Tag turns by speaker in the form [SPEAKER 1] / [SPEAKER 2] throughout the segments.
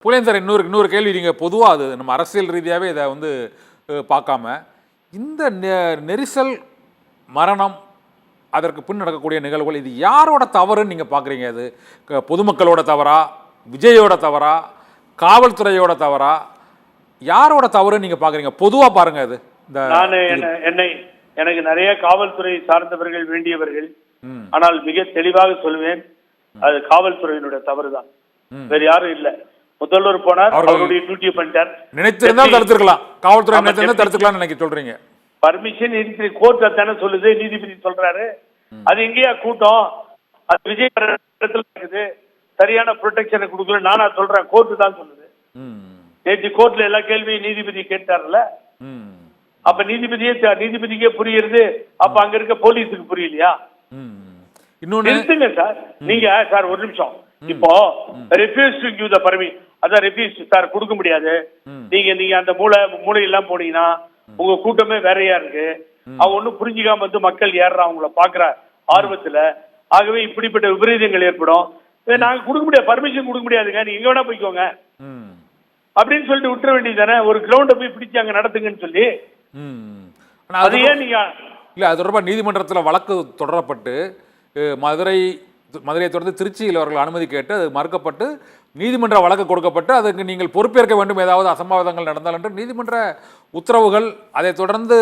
[SPEAKER 1] புலேன் sir, இன்னொரு கேள்வி. நீங்கள் பொதுவாக அது நம்ம அரசியல் ரீதியாகவே இதை வந்து பார்க்காம, இந்த நெரிசல், மரணம், அதற்கு பின் நடக்கக்கூடிய நிகழ்வுகள், இது யாரோட தவறுன்னு நீங்கள் பார்க்குறீங்க? அது பொதுமக்களோட தவறா, விஜயோட தவறா, காவல்துறையோட தவறா, யாரோட தவறுன்னு நீங்கள் பார்க்குறீங்க? பொதுவாக பாருங்க. அது
[SPEAKER 2] எனக்கு நிறைய காவல்துறை சார்ந்தவர்கள் வேண்டியவர்கள், ஆனால் மிக தெளிவாக சொல்லுவேன், அது காவல்துறையினுடைய தவறு தான், வேற யாரும் இல்ல. முதல்வர் போனார், அவருடைய டியூட்டியை பண்ணிட்டார்.
[SPEAKER 1] நினைத்திருந்தால் தடுத்துக்கலாம், காவல்துறை நினைத்திருந்தால் தடுத்துக்கலாம் நினைக்க சொல்றீங்க.
[SPEAKER 2] பர்மிஷன் இருக்கு, கோர்ட் தானே சொல்லுது, நீதிபதி சொல்றாரு. அது எங்கேயா கூட்டம், அது விஜய் இடத்துல இருக்குது, சரியான ப்ரொடெக்ஷனை கொடுக்கல நானா சொல்றேன், கோர்ட்டு தான் சொல்லுது. நேற்று கோர்ட்ல எல்லா கேள்வியும் நீதிபதி கேட்டார்ல, அப்ப நீதிபதிக்கே புரியுது, அப்ப அங்க இருக்க போலீஸுக்கு புரியலையா? இன்னொன்னு சார், நீங்க சார் ஒரு நிமிஷம், இப்போ refuse to give the permission, அதான் ரெஃப்யூஸ் சார் கொடுக்க முடியாது. நீங்க அந்த மூளையெல்லாம் போனீங்கன்னா உங்க கூட்டமே வேறையா இருக்கு. அவ ஒன்னும் புரிஞ்சுக்காம வந்து மக்கள் ஏறுறா, அவங்கள பாக்குற ஆர்வத்துல. ஆகவே இப்படிப்பட்ட விபரீதங்கள் ஏற்படும். நாங்க கொடுக்க முடியாது, பர்மிஷன் கொடுக்க முடியாதுங்க, நீங்க எங்க வேணா போய்க்கோங்க அப்படின்னு சொல்லிட்டு விட்டுற வேண்டியது தானே. ஒரு கிரௌண்ட போய் பிடிச்சி அங்க நடத்துங்கன்னு சொல்லி. அது ஏன் நீங்க
[SPEAKER 1] இல்ல, அது தொடர்பாக நீதிமன்றத்தில் வழக்கு தொடரப்பட்டு மதுரையை தொடர்ந்து திருச்சியில் அவர்கள் அனுமதி கேட்டு அது மறுக்கப்பட்டு நீதிமன்ற வழக்கு கொடுக்கப்பட்டு அதுக்கு நீங்கள் பொறுப்பேற்க வேண்டும், ஏதாவது அசம்பாவிதங்கள் நடந்தால் என்று நீதிமன்ற உத்தரவுகள். அதை தொடர்ந்து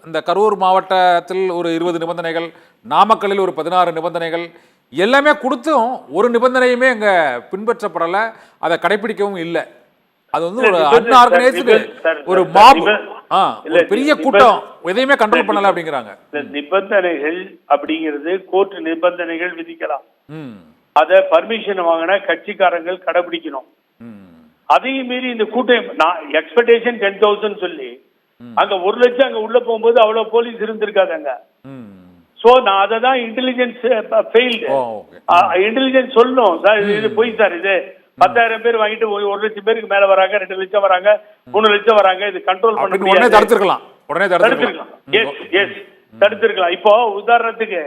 [SPEAKER 1] இந்த கரூர் மாவட்டத்தில் ஒரு 20 நிபந்தனைகள், நாமக்கல்லில் ஒரு 16 நிபந்தனைகள் எல்லாமே கொடுத்தும் ஒரு நிபந்தனையுமே அங்கே பின்பற்றப்படலை, அதை கடைபிடிக்கவும் இல்லை. அது வந்து ஒரு அன்ஆர்கனைஸ்டு ஒரு மாப், ஒரு பெரிய கூட்டம், எதையுமே கண்ட்ரோல் பண்ணல அப்படிங்கிறாங்க.
[SPEAKER 2] நிபந்தனைகள் அப்படிங்கிறது கோர்ட் நிபந்தனைகள் விதிக்கலாம், அத பர்மிஷன் வாங்கின கட்சிக்காரங்கள் கடைபிடிக்கணும். அதையும் மீறி இந்த கூட்டம், எக்ஸ்பெக்டேஷன் 10,000 சொல்லி அங்க 1 லட்சம் அங்க உள்ள போகும்போது அவ்வளவு போலீஸ் இருந்திருக்காங்க. சோ நான் அதை தான் இன்டெலிஜென்ஸ் ஃபெயில்டு, இன்டெலிஜென்ஸ் சொல்லணும் சார், இது போய் சார், இது 10,000 பேர் வாங்கிட்டு 1 லட்சம் பேருக்கு மேல வராங்க, 2 லட்சம் வராங்க, 3 லட்சம் வராங்க, இது கண்ட்ரோல் பண்ண முடியாது.
[SPEAKER 1] தடுத்துருக்கலாம்.
[SPEAKER 2] தடுத்திருக்கலாம். இப்போ உதாரணத்துக்கு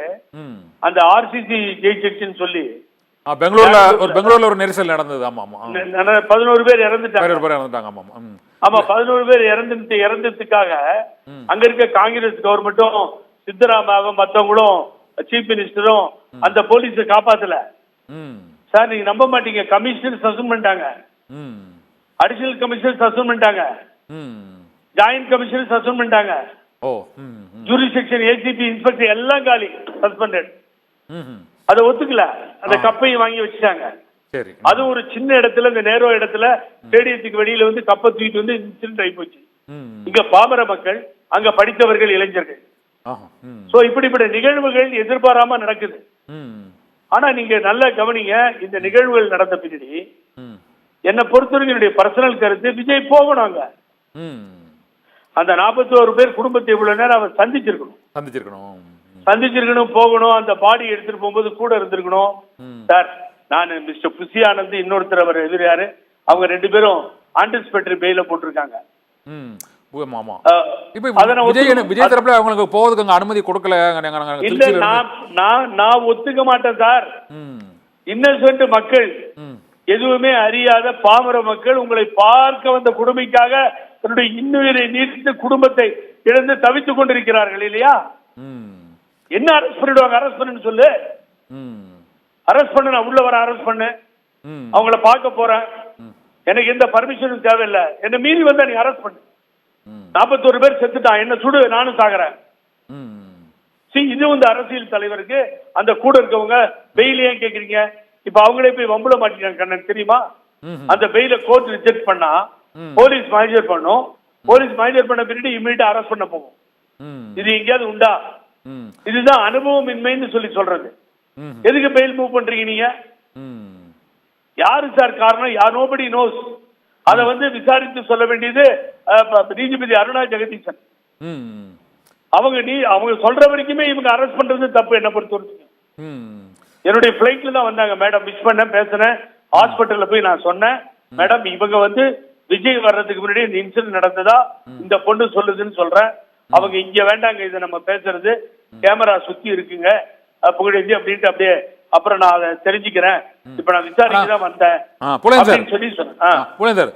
[SPEAKER 2] அந்த ஆர்சிசி ஜெயிச்சிருச்சுன்னு சொல்லி
[SPEAKER 1] பெங்களூர்ல ஒரு நெரிசல் நடந்தது. ஆமா ஆமா,
[SPEAKER 2] 11 பேர் இறந்துட்டாங்க. ஆமா, 11 பேர் இறந்ததுக்காக அங்க இருக்க காங்கிரஸ் கவர்மெண்ட்டும் சித்தராமாவும் மத்தவங்களும் சீஃப் மினிஸ்டரும் அந்த போலீஸை காப்பாத்தல சார். நீங்க நம்ப மாட்டீங்க, கமிஷனர் சஸ்பெண்ட் பண்ணிட்டாங்க, அடிஷனல் கமிஷனர் சஸ்பெண்ட் பண்ணிட்டாங்க, ஜாயிண்ட் கமிஷனர் சஸ்பெண்ட் பண்ணிட்டாங்க, ஜூரிஸ்டிக்ஷன் ஏசிபி இன்ஸ்பெக்டர் எல்லாம் காலி, சஸ்பெண்டட். அதை ஒத்துக்கல, அந்த கப்பையும் வாங்கி வச்சுட்டாங்க. அது ஒரு சின்ன இடத்துல, இந்த நேரோ இடத்துல ஸ்டேடியத்துக்கு வெளியில வந்து கப்பை தூக்கிட்டு வந்து இன்சிடென்ட் ஆகி போச்சு. இங்க பாமர மக்கள், அங்க படித்தவர்கள், இளைஞர்கள். சோ இப்படிப்பட்ட நிகழ்வுகள் எதிர்பாராம நடக்குது. ஆனா நீங்க நல்லா கவனிங்க, இந்த நிகழ்வுகள் நடந்த பின்னாடி என்ன பொறுத்தவரைக்கும் என்னுடைய பர்சனல் கருத்து, விஜய் போகணும். அந்த 41 பேர் குடும்பத்தை இவ்வளவு நேரம் அவர் சந்திச்சிருக்கணும், போகணும். அந்த பாடி எடுத்துட்டு போகும்போது கூட இருந்திருக்கணும் சார். நான் மிஸ்டர் புசி ஆனந்த், இன்னொருத்தர் அவர் எதிர் யாரு, அவங்க 2 பேரும் ஆன்டிசிபேட்டரி பெயில போட்டிருக்காங்க.
[SPEAKER 1] விஜய் தரப்புல அவங்களுக்கு போவதுக்கு அனுமதி கொடுக்கல.
[SPEAKER 2] நான் ஒத்துக்க மாட்டேன் சார். இன்னசென்ட் மக்கள், எதுவுமே அறியாத பாமர மக்கள் உங்களை பார்க்க வந்த கொடுமைக்காக தன்னுடைய இன்னுயிரை நீடித்து குடும்பத்தை இழந்து தவித்துக் கொண்டிருக்கிறார்கள் இல்லையா? என்ன அரெஸ்ட் பண்ணிடுவாங்க? அரெஸ்ட் பண்ணு சொல்லு, அரெஸ்ட் பண்ணு, நான் உள்ள வர அரெஸ்ட் பண்ணு, அவங்கள பார்க்க போறேன், எனக்கு எந்த பர்மிஷனும் தேவையில்லை, என்ன மீறி வந்தா நீ அரெஸ்ட் பண்ணு. 41 பேர் செத்துட்டான், என்ன சுடு, நானும் சாகுறேன். இது வந்து அரசியல் தலைவருக்கு அந்த கூட இருக்கவங்க பெயில் ஏன் கேக்குறீங்க? இப்ப அவங்களே போய் வம்புல மாட்டிட்டாங்க கண்ணன், தெரியுமா? அந்த பெயில கோர்ட் ரிஜெக்ட் பண்ணா போலீஸ் மானிட்டர் பண்ணும், போலீஸ் மானிட்டர் பண்ண பின்னாடி இமிடியேட்டா அரெஸ்ட் பண்ண போகும். இது எங்கேயாவது உண்டா? இதுதான் அனுபவம் இன்மைன்னு சொல்லி சொல்றது. எதுக்கு பெயில் மூவ் பண்றீங்க நீங்க? யாரு சார் காரணம்? Nobody nose. அதை வந்து விசாரித்து சொல்ல வேண்டியது நீதிபதி அருணா ஜெகதீசன். அவங்க சொல்ற வரைக்குமே இவங்க அரெஸ்ட் பண்றது தப்பு. என்ன பொறுத்த வரைக்கும் என்னுடைய பிளைட்ல தான் வந்தாங்க மேடம், மிஸ் பண்ண பேசினேன், ஹாஸ்பிட்டல்ல போய் நான் சொன்னேன், மேடம் இவங்க வந்து விஜய் வர்றதுக்கு முன்னாடி இந்த இன்சிடென்ட் நடந்ததா இந்த பொண்ணு சொல்லுதுன்னு சொல்றேன். அவங்க இங்க வேண்டாங்க, இதை நம்ம பேசுறது கேமரா சுத்தி இருக்குங்க புகழேந்தி அப்படின்ட்டு அப்படியே அப்புறம் நான் அதை தெரிஞ்சுக்கிறேன், இப்ப நான் விசாரிக்க தான் வந்தேன்
[SPEAKER 1] புலேன் சார்
[SPEAKER 2] அப்படின்னு சொல்லி சொன்னேன்.
[SPEAKER 1] புலேன் சார்